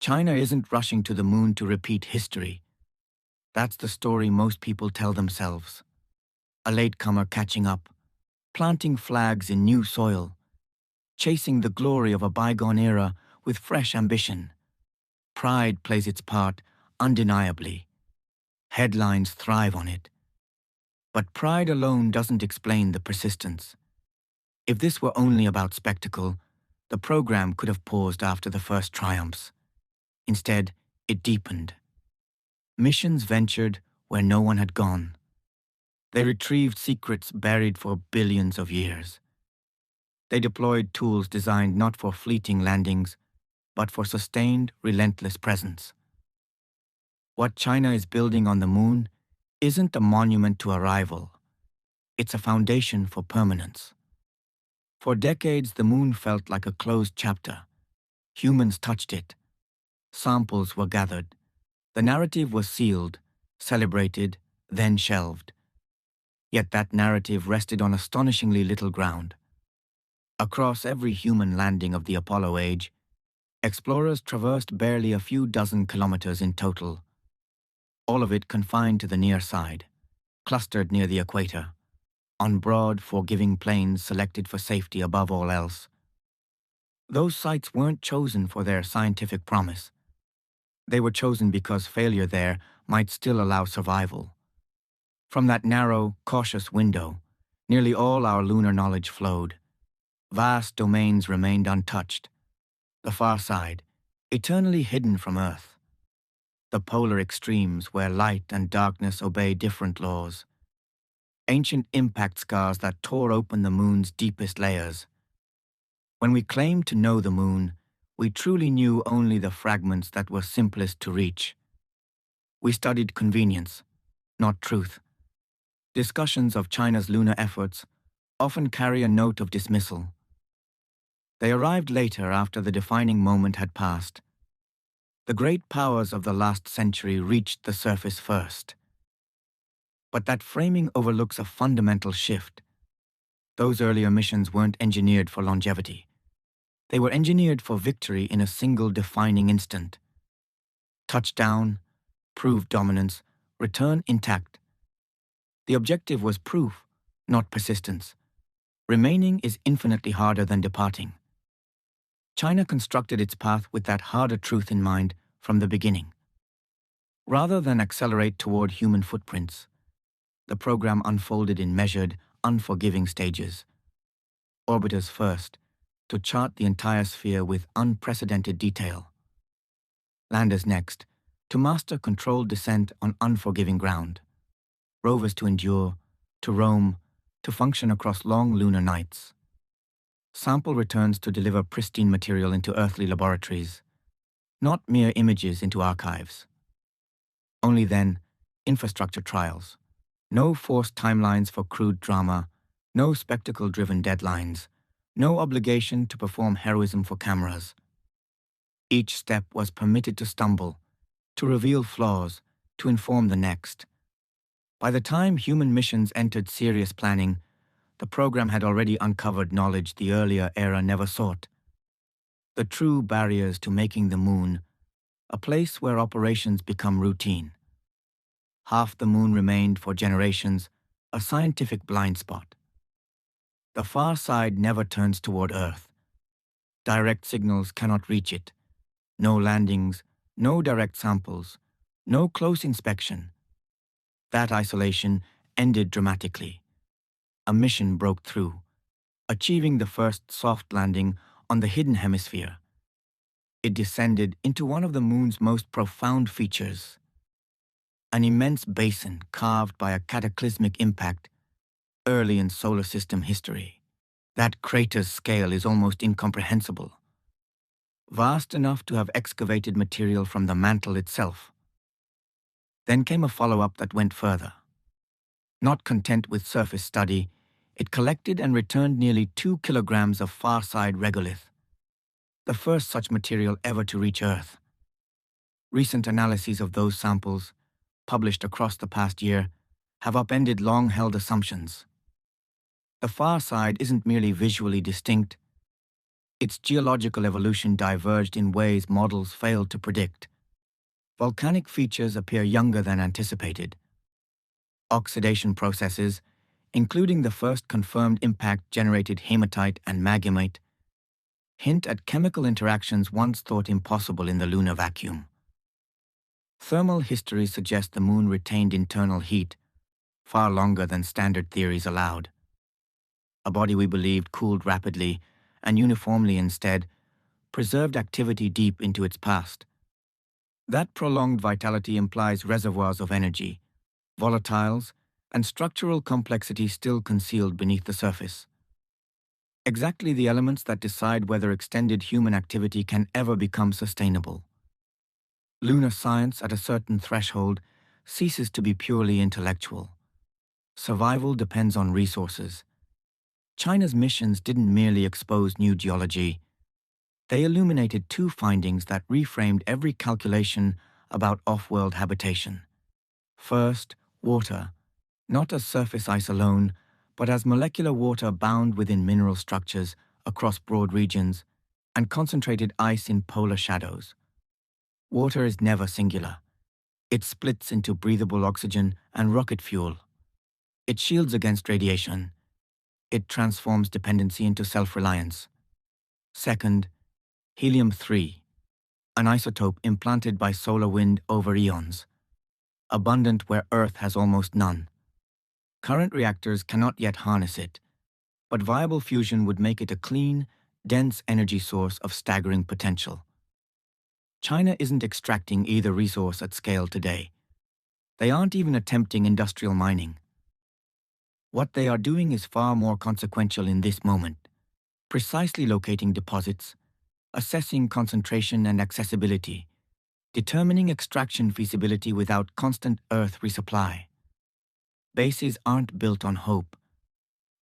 China isn't rushing to the moon to repeat history. That's the story most people tell themselves. A latecomer catching up, planting flags in new soil, chasing the glory of a bygone era with fresh ambition. Pride plays its part undeniably. Headlines thrive on it. But pride alone doesn't explain the persistence. If this were only about spectacle, the program could have paused after the first triumphs. Instead, it deepened. Missions ventured where no one had gone. They retrieved secrets buried for billions of years. They deployed tools designed not for fleeting landings, but for sustained, relentless presence. What China is building on the moon isn't a monument to arrival. It's a foundation for permanence. For decades, the moon felt like a closed chapter. Humans touched it. Samples were gathered. The narrative was sealed, celebrated, then shelved. Yet that narrative rested on astonishingly little ground. Across every human landing of the Apollo age, explorers traversed barely a few dozen kilometers in total, all of it confined to the near side, clustered near the equator, on broad, forgiving plains selected for safety above all else. Those sites weren't chosen for their scientific promise. They were chosen because failure there might still allow survival. From that narrow, cautious window, nearly all our lunar knowledge flowed. Vast domains remained untouched. The far side, eternally hidden from Earth. The polar extremes where light and darkness obey different laws. Ancient impact scars that tore open the moon's deepest layers. When we claimed to know the moon, we truly knew only the fragments that were simplest to reach. We studied convenience, not truth. Discussions of China's lunar efforts often carry a note of dismissal. They arrived later after the defining moment had passed. The great powers of the last century reached the surface first. But that framing overlooks a fundamental shift. Those earlier missions weren't engineered for longevity. They were engineered for victory in a single defining instant. Touchdown, prove dominance, return intact. The objective was proof, not persistence. Remaining is infinitely harder than departing. China constructed its path with that harder truth in mind from the beginning. Rather than accelerate toward human footprints, the program unfolded in measured, unforgiving stages. Orbiters first, to chart the entire sphere with unprecedented detail. Landers next, to master controlled descent on unforgiving ground. Rovers to endure, to roam, to function across long lunar nights. Sample returns to deliver pristine material into earthly laboratories, not mere images into archives. Only then, infrastructure trials. No forced timelines for crude drama, no spectacle-driven deadlines, no obligation to perform heroism for cameras. Each step was permitted to stumble, to reveal flaws, to inform the next. By the time human missions entered serious planning, the program had already uncovered knowledge the earlier era never sought. The true barriers to making the moon, a place where operations become routine. Half the moon remained for generations, a scientific blind spot. The far side never turns toward Earth. Direct signals cannot reach it. No landings, no direct samples, no close inspection. That isolation ended dramatically. A mission broke through, achieving the first soft landing on the hidden hemisphere. It descended into one of the moon's most profound features, an immense basin carved by a cataclysmic impact early in solar system history. That crater's scale is almost incomprehensible, vast enough to have excavated material from the mantle itself. Then came a follow-up that went further. Not content with surface study, it collected and returned nearly 2 kilograms of far-side regolith, the first such material ever to reach Earth. Recent analyses of those samples, published across the past year, have upended long-held assumptions. The far side isn't merely visually distinct, Its geological evolution diverged in ways models failed to predict. Volcanic features appear younger than anticipated. Oxidation processes, including the first confirmed impact-generated hematite and magmate, hint at chemical interactions once thought impossible in the lunar vacuum. Thermal history suggests the Moon retained internal heat far longer than standard theories allowed. A body we believed cooled rapidly and uniformly instead preserved activity deep into its past. That prolonged vitality implies reservoirs of energy, volatiles, and structural complexity still concealed beneath the surface. Exactly the elements that decide whether extended human activity can ever become sustainable. Lunar science, at a certain threshold, ceases to be purely intellectual. Survival depends on resources. China's missions didn't merely expose new geology. They illuminated two findings that reframed every calculation about off-world habitation. First, water, not as surface ice alone, but as molecular water bound within mineral structures across broad regions, and concentrated ice in polar shadows. Water is never singular. It splits into breathable oxygen and rocket fuel. It shields against radiation. It transforms dependency into self-reliance. Second, helium-3, an isotope implanted by solar wind over eons, abundant where Earth has almost none. Current reactors cannot yet harness it, but viable fusion would make it a clean, dense energy source of staggering potential. China isn't extracting either resource at scale today. They aren't even attempting industrial mining. What they are doing is far more consequential in this moment, precisely locating deposits, assessing concentration and accessibility, determining extraction feasibility without constant Earth resupply. Bases aren't built on hope.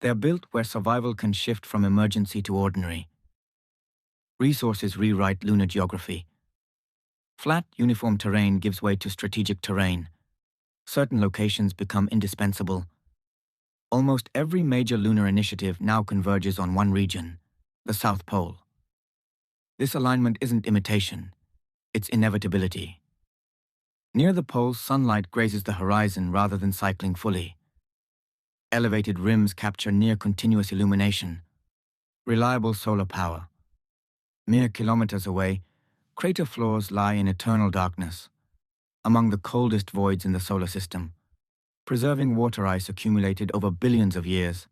They're built where survival can shift from emergency to ordinary. Resources rewrite lunar geography. Flat, uniform terrain gives way to strategic terrain. Certain locations become indispensable. Almost every major lunar initiative now converges on one region, the South Pole. This alignment isn't imitation, it's inevitability. Near the pole, sunlight grazes the horizon rather than cycling fully. Elevated rims capture near-continuous illumination, reliable solar power. Mere kilometers away, crater floors lie in eternal darkness, among the coldest voids in the solar system, preserving water ice accumulated over billions of years.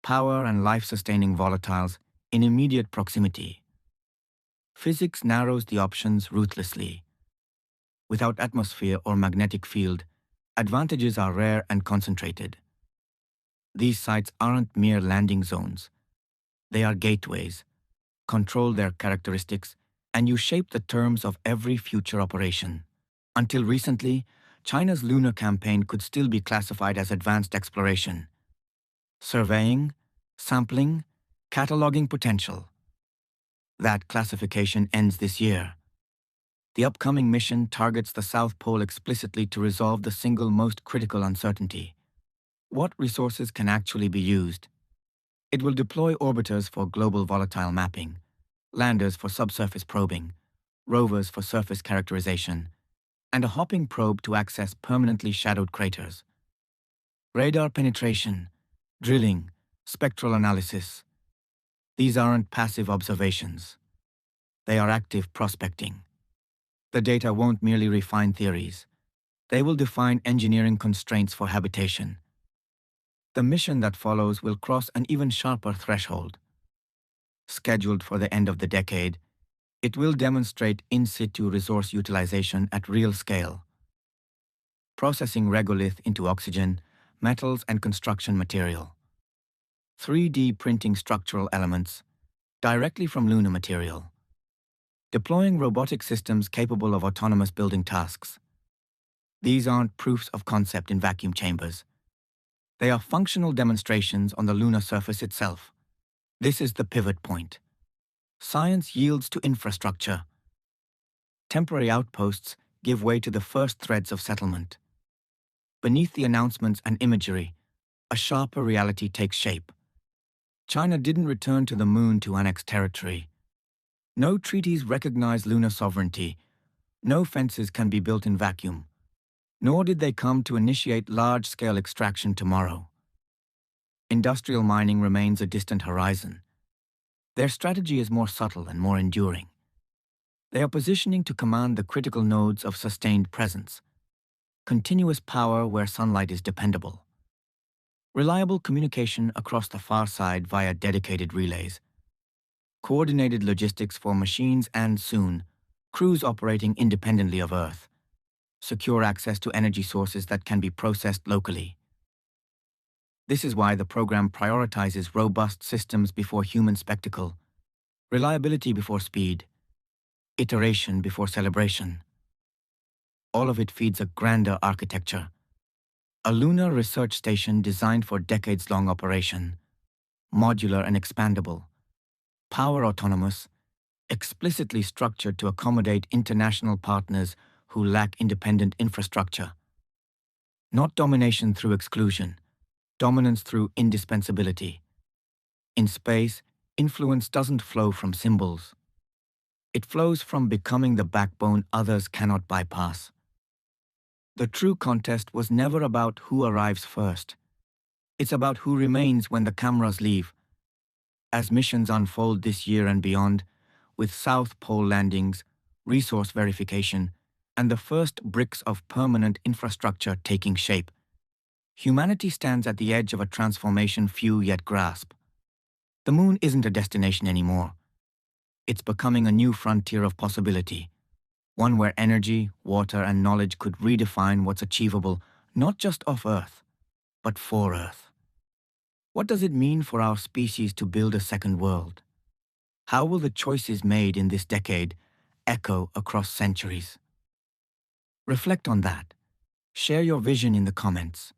Power and life-sustaining volatiles in immediate proximity. Physics narrows the options ruthlessly. Without atmosphere or magnetic field, advantages are rare and concentrated. These sites aren't mere landing zones. They are gateways. Control their characteristics, and you shape the terms of every future operation. Until recently, China's lunar campaign could still be classified as advanced exploration. Surveying, sampling, cataloging potential. That classification ends this year. The upcoming mission targets the South Pole explicitly to resolve the single most critical uncertainty. What resources can actually be used? It will deploy orbiters for global volatile mapping, landers for subsurface probing, rovers for surface characterization, and a hopping probe to access permanently shadowed craters. Radar penetration, drilling, spectral analysis. These aren't passive observations. They are active prospecting. The data won't merely refine theories. They will define engineering constraints for habitation. The mission that follows will cross an even sharper threshold. Scheduled for the end of the decade, it will demonstrate in situ resource utilization at real scale. Processing regolith into oxygen, metals, and construction material. 3D printing structural elements directly from lunar material. Deploying robotic systems capable of autonomous building tasks. These aren't proofs of concept in vacuum chambers. They are functional demonstrations on the lunar surface itself. This is the pivot point. Science yields to infrastructure. Temporary outposts give way to the first threads of settlement. Beneath the announcements and imagery, a sharper reality takes shape. China didn't return to the moon to annex territory. No treaties recognize lunar sovereignty. No fences can be built in vacuum. Nor did they come to initiate large-scale extraction tomorrow. Industrial mining remains a distant horizon. Their strategy is more subtle and more enduring. They are positioning to command the critical nodes of sustained presence, continuous power where sunlight is dependable, reliable communication across the far side via dedicated relays, coordinated logistics for machines and, soon, crews operating independently of Earth, secure access to energy sources that can be processed locally. This is why the program prioritizes robust systems before human spectacle, reliability before speed, iteration before celebration. All of it feeds a grander architecture, a lunar research station designed for decades-long operation, modular and expandable, power autonomous, explicitly structured to accommodate international partners who lack independent infrastructure. Not domination through exclusion, dominance through indispensability. In space, influence doesn't flow from symbols. It flows from becoming the backbone others cannot bypass. The true contest was never about who arrives first. It's about who remains when the cameras leave. As missions unfold this year and beyond, with South Pole landings, resource verification, and the first bricks of permanent infrastructure taking shape, humanity stands at the edge of a transformation few yet grasp. The moon isn't a destination anymore. It's becoming a new frontier of possibility, one where energy, water, and knowledge could redefine what's achievable not just off Earth, but for Earth. What does it mean for our species to build a second world? How will the choices made in this decade echo across centuries? Reflect on that. Share your vision in the comments.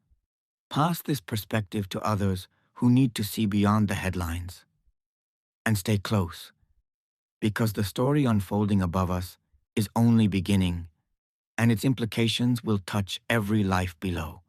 Pass this perspective to others who need to see beyond the headlines. And stay close, because the story unfolding above us is only beginning, and its implications will touch every life below.